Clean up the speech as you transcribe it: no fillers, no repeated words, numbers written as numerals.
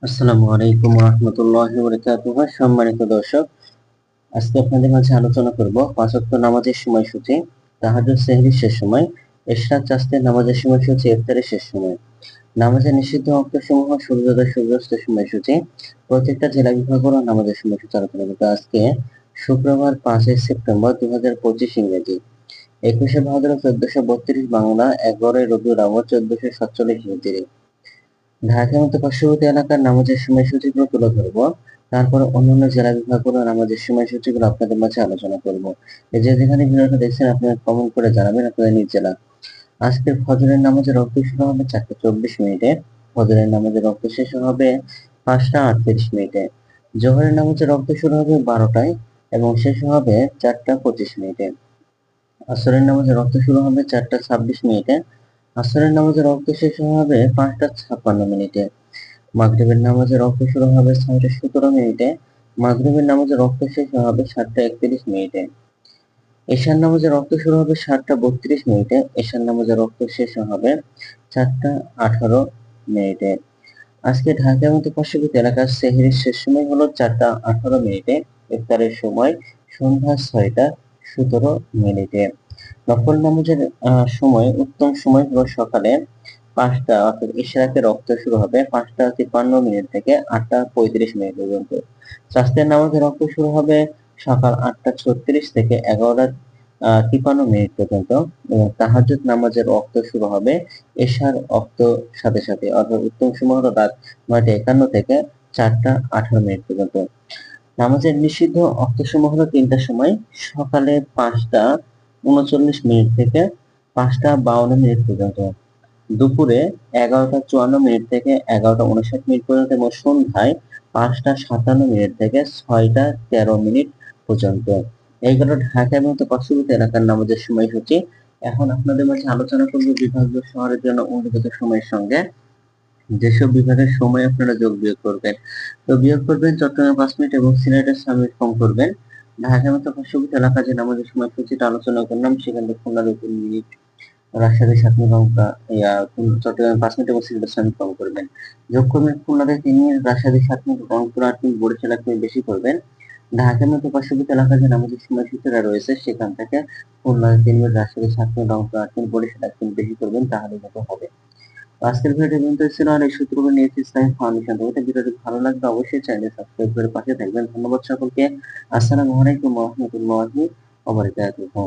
আসসালামু আলাইকুম রাহমাতুল্লাহি ওয়া বারাকাতুহু। সম্মানিত দর্শক, আজকে আপনাদের মাঝে আলোচনা করব পাঁচ ওয়াক্ত নামাজের সময়সূচি, তাহাজ্জুদ সেহরির শেষ সময়, এশরাক চাস্তের নামাজের সময়সূচি, ইফতারের শেষ সময়, নামাজের নিষিদ্ধ ওয়াক্তসমূহ, সূর্যোদয় সূর্যাস্তের সময়সূচি, প্রত্যেকটা জেলা বিভাগের নামাজের সময়সূচি আলোচনা করব। আজকে শুক্রবার 5 সেপ্টেম্বর 2025 ইংরেজি, 21 ভাদ্র 1432 বাংলা, 11 রবিউল আউয়াল 1447 হিজরি। ঢাকার মতো পার্শ্ববর্তী এলাকার নামাজের সময়সূচিগুলো তুলে ধরবো। তারপরে অন্যান্য জেলা বিভাগগুলো নামাজের সময়সূচিগুলো আপনাদের মাঝে আলোচনা করব। এই যে যেখানে ভিডিওটা দেখছেন আপনারা কমেন্ট করে জানাবেন আপনাদের নিজ জেলা। আজকের ফজরের নামাজের রক্ত শুরু হবে 4:24 ফজরের নামাজের রক্ত শেষ হবে 5:38 জোহরের নামাজের রক্ত শুরু হবে 12টায় এবং শেষ হবে 4:25 আসরের নামাজের রক্ত শুরু হবে 4:26 আসরের নামাজের রক্ত শেষ হবে 5:56 মাগরিবের নামাজের রক্ত শুরু হবে 6:17 মাগরিবের নামাজের রক্ত শেষ হবে 7:31 এশার নামাজের রক্ত শুরু হবে 7:32 এশার নামাজের রক্ত শেষ হবে 4:18 আজকে ঢাকার মতো পার্শ্ববর্তী এলাকার সেহরির শেষ সময় হলো 4:18 ইফতারের সময় সন্ধ্যা 6:17। নফল নামাজের সময় উত্তম সময় হলো সকালে 5টা অর্থাৎ ইশরাকের রক্ত শুরু হবে 5:53 থেকে 8:35 পর্যন্ত। চাস্তের নামাজের রক্ত শুরু হবে সকাল 8:36 থেকে 11:53 পর্যন্ত এবং তাহাজ্জুদ নামাজের রক্ত শুরু হবে এশার রক্ত সাথে সাথে, অর্থাৎ উত্তম সময় হলো রাত 9:51 থেকে 4:18 পর্যন্ত। নামাজের নিষিদ্ধ অক্তসমূহ হলো তিনটার সময়, সকালে 5:39 থেকে 5:52 পর্যন্ত, দুপুরে 11:54 থেকে 11:59 পর্যন্ত এবং সন্ধ্যায় 5:57 থেকে 6:13 পর্যন্ত। এইগুলো ঢাকা এবং পার্শ্ববর্তী এলাকার নামাজের সময়সূচি। এখন আপনাদের মাঝে আলোচনা করব বিভাগীয় শহরের জন্য উল্লেখিত সময়ের সঙ্গে যেসব বিভাগের সময় আপনারা যোগ বিয়োগ করবেন। তো বিয়োগ করবেন চট্টগ্রামে 5 মিনিট এবং সিলেটের সামনে কম করবেন। ঢাকার মতো পার্শ্ববর্তী এলাকা যে নামাজের সময়সূচিটা আলোচনা করলাম সেখানে খুলনার 3 মিনিট, রাজশাহী 7 মিনিট, চট্টগ্রামে 5 মিনিট এবং সিলেটের সামনে কম করবেন। যোগ করবেন খুলনাতে 3 minute, Rajshahi 7 minute, Rangpur 8 minute, Barishal 1 minute বেশি করবেন। ঢাকার মতো পার্শ্ববর্তী এলাকা যে নামাজের সময়সূচিটা রয়েছে সেখান থেকে খুলনায় 3 minute, Rajshahi 7 minute, Rangpur 8 minute, Barishal 1 minute বেশি করবেন, তাহলে মতো হবে। আজকের ভিডিওটি পর্যন্ত ছিল। আর এই সূত্রগুলো নিয়েছি ইসলামিক ফাউন্ডেশন থেকে। ভিডিওটি ভালো লাগলে অবশ্যই চ্যানেল সাবস্ক্রাইব করে পাশে থাকবেন। ধন্যবাদ সকলকে। আসসালামু আলাইকুম ওয়া রাহমাতুল্লাহি ওয়া বারাকাতুহু।